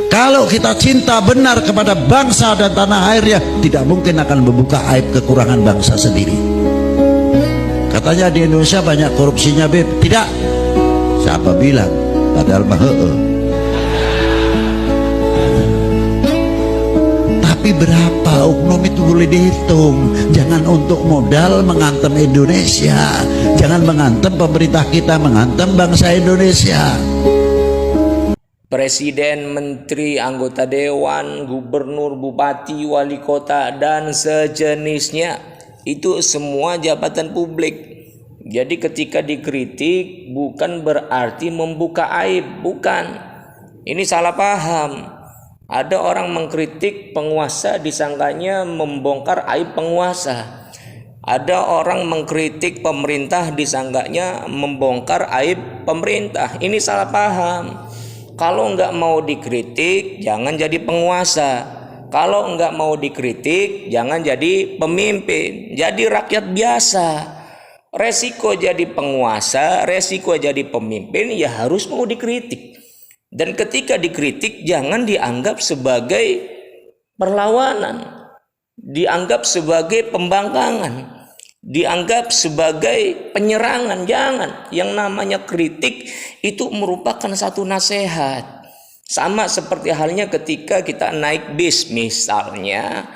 Kalau kita cinta benar kepada bangsa dan tanah airnya, tidak mungkin akan membuka aib kekurangan bangsa sendiri. Katanya di Indonesia banyak korupsinya, Beb. Tidak. Siapa bilang? Padahal mah Tapi berapa oknum itu boleh dihitung. Jangan untuk modal mengantem Indonesia. Jangan mengantem pemerintah kita, mengantem bangsa Indonesia. Presiden, menteri, anggota dewan, gubernur, bupati, wali kota, dan sejenisnya. Itu semua jabatan publik. Jadi ketika dikritik bukan berarti membuka aib, bukan. Ini salah paham. Ada orang mengkritik penguasa disangkanya membongkar aib penguasa. Ada orang mengkritik pemerintah disangkanya membongkar aib pemerintah. Ini salah paham. Kalau nggak mau dikritik, jangan jadi penguasa. Kalau nggak mau dikritik, jangan jadi pemimpin. Jadi rakyat biasa. Resiko jadi penguasa, resiko jadi pemimpin, ya harus mau dikritik. Dan ketika dikritik, jangan dianggap sebagai perlawanan, dianggap sebagai pembangkangan, dianggap sebagai penyerangan. Jangan. Yang namanya kritik itu merupakan satu nasihat. Sama seperti halnya ketika kita naik bis, misalnya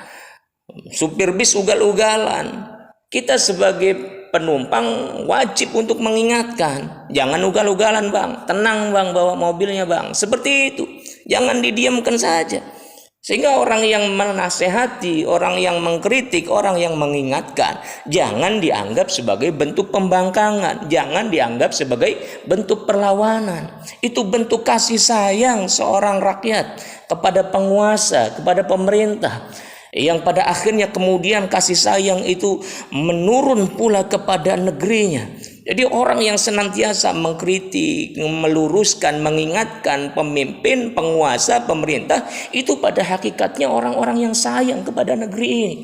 supir bis ugal-ugalan, kita sebagai penumpang wajib untuk mengingatkan, jangan ugal-ugalan bang, tenang bang, bawa mobilnya bang, seperti itu. Jangan didiamkan saja. Sehingga orang yang menasehati, orang yang mengkritik, orang yang mengingatkan, jangan dianggap sebagai bentuk pembangkangan, jangan dianggap sebagai bentuk perlawanan. Itu bentuk kasih sayang seorang rakyat kepada penguasa, kepada pemerintah, yang pada akhirnya kemudian kasih sayang itu menurun pula kepada negerinya. Jadi orang yang senantiasa mengkritik, meluruskan, mengingatkan pemimpin, penguasa, pemerintah, itu pada hakikatnya orang-orang yang sayang kepada negeri ini.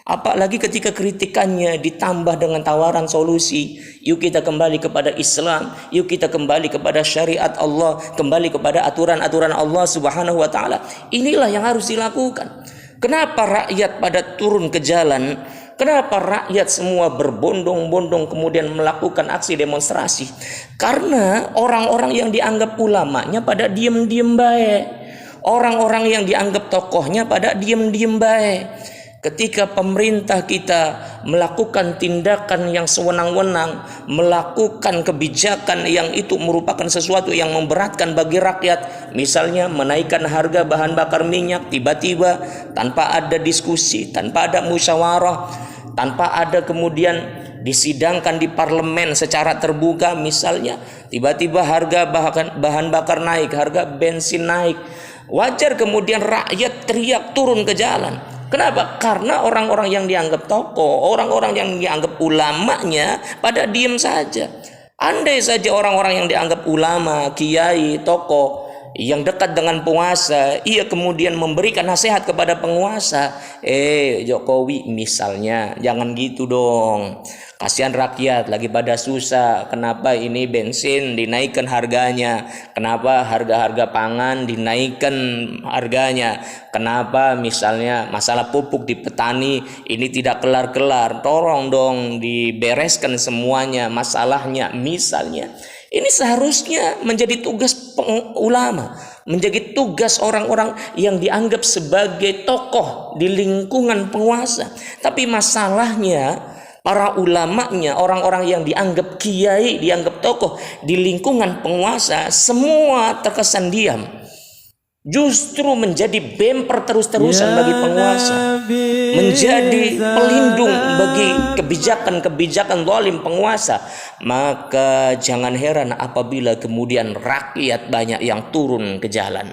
Apalagi ketika kritikannya ditambah dengan tawaran solusi. Yuk kita kembali kepada Islam, yuk kita kembali kepada syariat Allah, kembali kepada aturan-aturan Allah Subhanahu wa taala. Inilah yang harus dilakukan. Kenapa rakyat pada turun ke jalan? Kenapa rakyat semua berbondong-bondong kemudian melakukan aksi demonstrasi? Karena orang-orang yang dianggap ulamanya pada diem-diem baik. Orang-orang yang dianggap tokohnya pada diem-diem baik. Ketika pemerintah kita melakukan tindakan yang sewenang-wenang, melakukan kebijakan yang itu merupakan sesuatu yang memberatkan bagi rakyat, misalnya menaikkan harga bahan bakar minyak tiba-tiba tanpa ada diskusi, tanpa ada musyawarah, tanpa ada kemudian disidangkan di parlemen secara terbuka, misalnya tiba-tiba harga bahan bakar naik, harga bensin naik, wajar kemudian rakyat teriak turun ke jalan. Kenapa? Karena orang-orang yang dianggap tokoh, orang-orang yang dianggap ulamanya pada diem saja. Andai saja orang-orang yang dianggap ulama, kiai, tokoh yang dekat dengan penguasa, ia kemudian memberikan nasihat kepada penguasa, Jokowi misalnya, jangan gitu dong, kasihan rakyat lagi pada susah, kenapa ini bensin dinaikkan harganya, kenapa harga-harga pangan dinaikkan harganya, kenapa misalnya masalah pupuk di petani ini tidak kelar-kelar, tolong dong dibereskan semuanya masalahnya misalnya. Ini seharusnya menjadi tugas ulama, menjadi tugas orang-orang yang dianggap sebagai tokoh di lingkungan penguasa. Tapi masalahnya para ulamanya, orang-orang yang dianggap kiai, dianggap tokoh di lingkungan penguasa, semua terkesan diam. Justru menjadi bemper terus-terusan bagi penguasa, menjadi pelindung bagi kebijakan-kebijakan zalim penguasa. Maka jangan heran apabila kemudian rakyat banyak yang turun ke jalan.